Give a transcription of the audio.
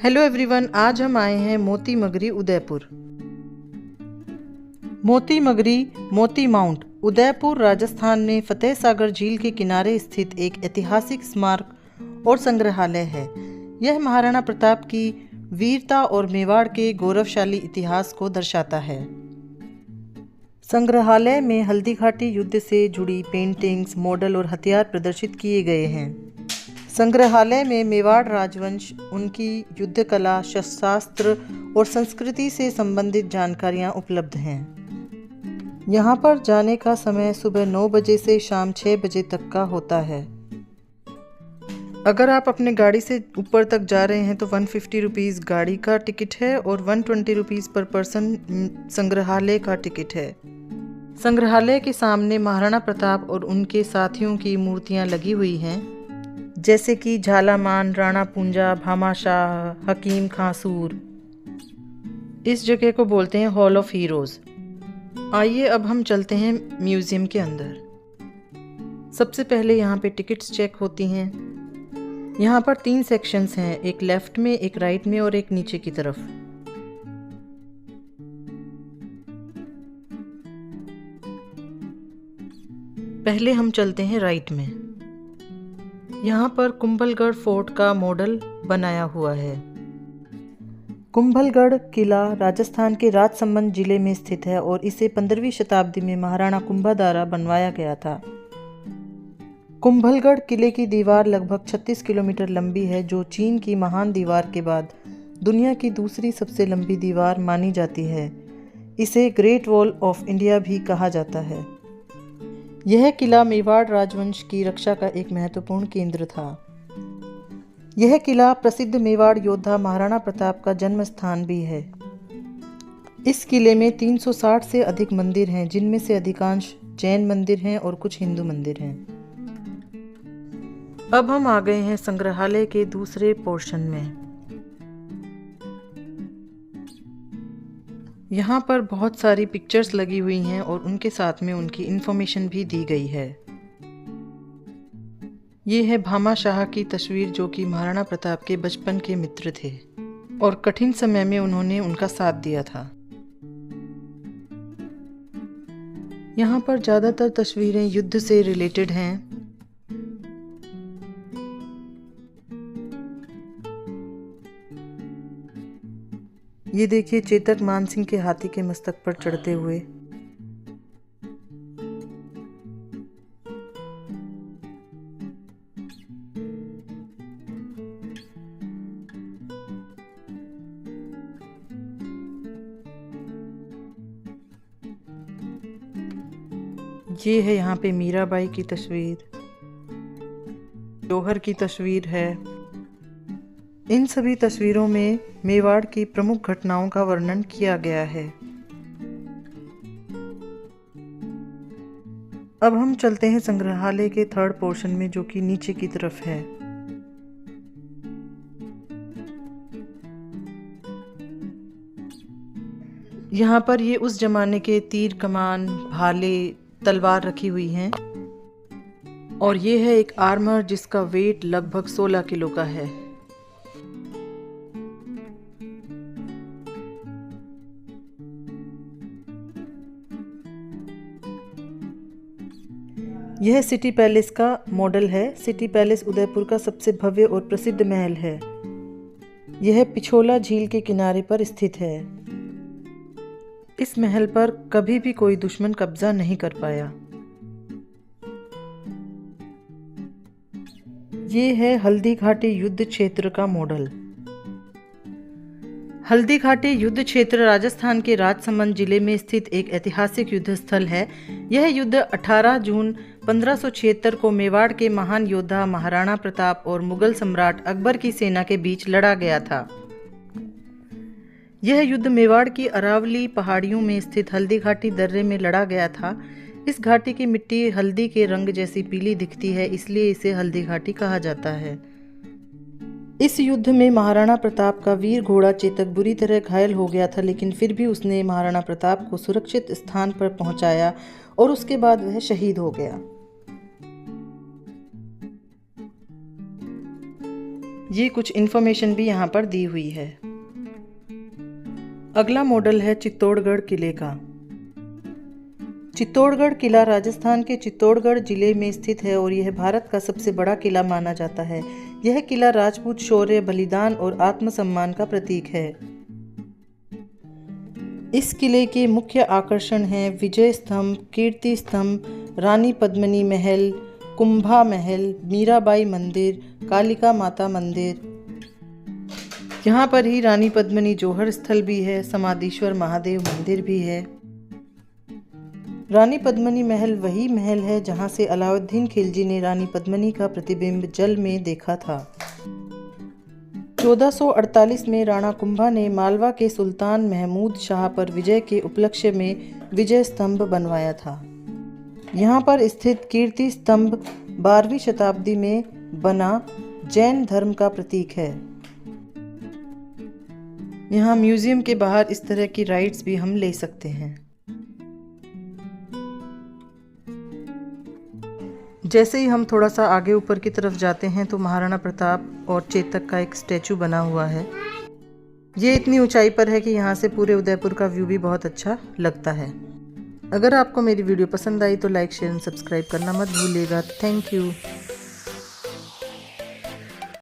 Hello everyone, आज हम आए हैं मोती मगरी उदयपुर। मोती मगरी मोती माउंट उदयपुर राजस्थान में फतेह सागर झील के किनारे स्थित एक ऐतिहासिक स्मारक और संग्रहालय है। यह महाराणा प्रताप की वीरता और मेवाड़ के गौरवशाली इतिहास को दर्शाता है। संग्रहालय में हल्दीघाटी युद्ध से जुड़ी पेंटिंग्स, मॉडल और हथियार प्रदर्शित किए गए हैं। संग्रहालय में मेवाड़ राजवंश, उनकी युद्ध कला, शस्त्रास्त्र और संस्कृति से संबंधित जानकारियां उपलब्ध हैं। यहाँ पर जाने का समय सुबह 9 बजे से शाम 6 बजे तक का होता है। अगर आप अपने गाड़ी से ऊपर तक जा रहे हैं तो 150 रुपीज़ गाड़ी का टिकट है और 120 रुपीज़ पर पर्सन संग्रहालय का टिकट है। संग्रहालय के सामने महाराणा प्रताप और उनके साथियों की मूर्तियाँ लगी हुई हैं, जैसे कि झालामान, राणा पूंजा, भामाशाह, हकीम खां सूर। इस जगह को बोलते हैं हॉल ऑफ हीरोज़। आइए अब हम चलते हैं म्यूज़ियम के अंदर। सबसे पहले यहाँ पे टिकट्स चेक होती हैं। यहाँ पर 3 सेक्शंस हैं, एक लेफ़्ट में, एक राइट में और एक नीचे की तरफ। पहले हम चलते हैं राइट में। यहाँ पर कुंभलगढ़ फोर्ट का मॉडल बनाया हुआ है। कुंभलगढ़ किला राजस्थान के राजसमंद जिले में स्थित है और इसे 15वीं शताब्दी में महाराणा कुंभा द्वारा बनवाया गया था। कुंभलगढ़ किले की दीवार लगभग 36 किलोमीटर लंबी है, जो चीन की महान दीवार के बाद दुनिया की दूसरी सबसे लंबी दीवार मानी जाती है। इसे ग्रेट वॉल ऑफ इंडिया भी कहा जाता है। यह किला मेवाड़ राजवंश की रक्षा का एक महत्वपूर्ण केंद्र था। यह किला प्रसिद्ध मेवाड़ योद्धा महाराणा प्रताप का जन्म स्थान भी है। इस किले में 360 से अधिक मंदिर हैं, जिनमें से अधिकांश जैन मंदिर हैं और कुछ हिंदू मंदिर हैं। अब हम आ गए हैं संग्रहालय के दूसरे पोर्शन में। यहाँ पर बहुत सारी पिक्चर्स लगी हुई हैं और उनके साथ में उनकी इन्फॉर्मेशन भी दी गई है। ये है भामाशाह की तस्वीर, जो कि महाराणा प्रताप के बचपन के मित्र थे और कठिन समय में उन्होंने उनका साथ दिया था। यहाँ पर ज़्यादातर तस्वीरें युद्ध से रिलेटेड हैं। ये देखिए चेतक मानसिंह के हाथी के मस्तक पर चढ़ते हुए। ये है यहाँ पे मीराबाई की तस्वीर, जौहर की तस्वीर है। इन सभी तस्वीरों में मेवाड़ की प्रमुख घटनाओं का वर्णन किया गया है। अब हम चलते हैं संग्रहालय के थर्ड पोर्शन में, जो कि नीचे की तरफ है। यहाँ पर ये उस जमाने के तीर कमान, भाले, तलवार रखी हुई हैं और ये है एक आर्मर जिसका वेट लगभग 16 किलो का है। यह सिटी पैलेस का मॉडल है। सिटी पैलेस उदयपुर का सबसे भव्य और प्रसिद्ध महल है। यह पिछोला झील के किनारे पर स्थित है। इस महल पर कभी भी कोई दुश्मन कब्जा नहीं कर पाया। ये है हल्दीघाटी युद्ध क्षेत्र का मॉडल। हल्दीघाटी युद्ध क्षेत्र राजस्थान के राजसमंद जिले में स्थित एक ऐतिहासिक युद्ध स्थल है। यह युद्ध 18 जून 1576 को मेवाड़ के महान योद्धा महाराणा प्रताप और मुगल सम्राट अकबर की सेना के बीच लड़ा गया था। यह युद्ध मेवाड़ की अरावली पहाड़ियों में स्थित हल्दीघाटी दर्रे में लड़ा गया था। इस घाटी की मिट्टी हल्दी के रंग जैसी पीली दिखती है, इसलिए इसे हल्दीघाटी कहा जाता है। इस युद्ध में महाराणा प्रताप का वीर घोड़ा चेतक बुरी तरह घायल हो गया था, लेकिन फिर भी उसने महाराणा प्रताप को सुरक्षित स्थान पर पहुंचाया और उसके बाद वह शहीद हो गया। ये कुछ इन्फॉर्मेशन भी यहाँ पर दी हुई है। अगला मॉडल है चित्तौड़गढ़ किले का। चित्तौड़गढ़ किला राजस्थान के चित्तौड़गढ़ जिले में स्थित है और यह भारत का सबसे बड़ा किला माना जाता है। यह किला राजपूत शौर्य, बलिदान और आत्मसम्मान का प्रतीक है। इस किले के मुख्य आकर्षण हैं विजय स्तंभ, कीर्ति स्तंभ, रानी पद्मिनी महल, कुंभा महल, मीराबाई मंदिर, कालिका माता मंदिर। यहाँ पर ही रानी पद्मिनी जौहर स्थल भी है, समाधीश्वर महादेव मंदिर भी है। रानी पद्मिनी महल वही महल है जहाँ से अलाउद्दीन खिलजी ने रानी पद्मिनी का प्रतिबिंब जल में देखा था। 1448 में राणा कुंभा ने मालवा के सुल्तान महमूद शाह पर विजय के उपलक्ष्य में विजय स्तंभ बनवाया था। यहाँ पर स्थित कीर्ति स्तंभ 12वीं शताब्दी में बना जैन धर्म का प्रतीक है। यहाँ म्यूजियम के बाहर इस तरह की राइड्स भी हम ले सकते हैं। जैसे ही हम थोड़ा सा आगे ऊपर की तरफ जाते हैं तो महाराणा प्रताप और चेतक का एक स्टैचू बना हुआ है। ये इतनी ऊंचाई पर है कि यहाँ से पूरे उदयपुर का व्यू भी बहुत अच्छा लगता है। अगर आपको मेरी वीडियो पसंद आई तो लाइक, शेयर एंड सब्सक्राइब करना मत भूलिएगा। Thank you.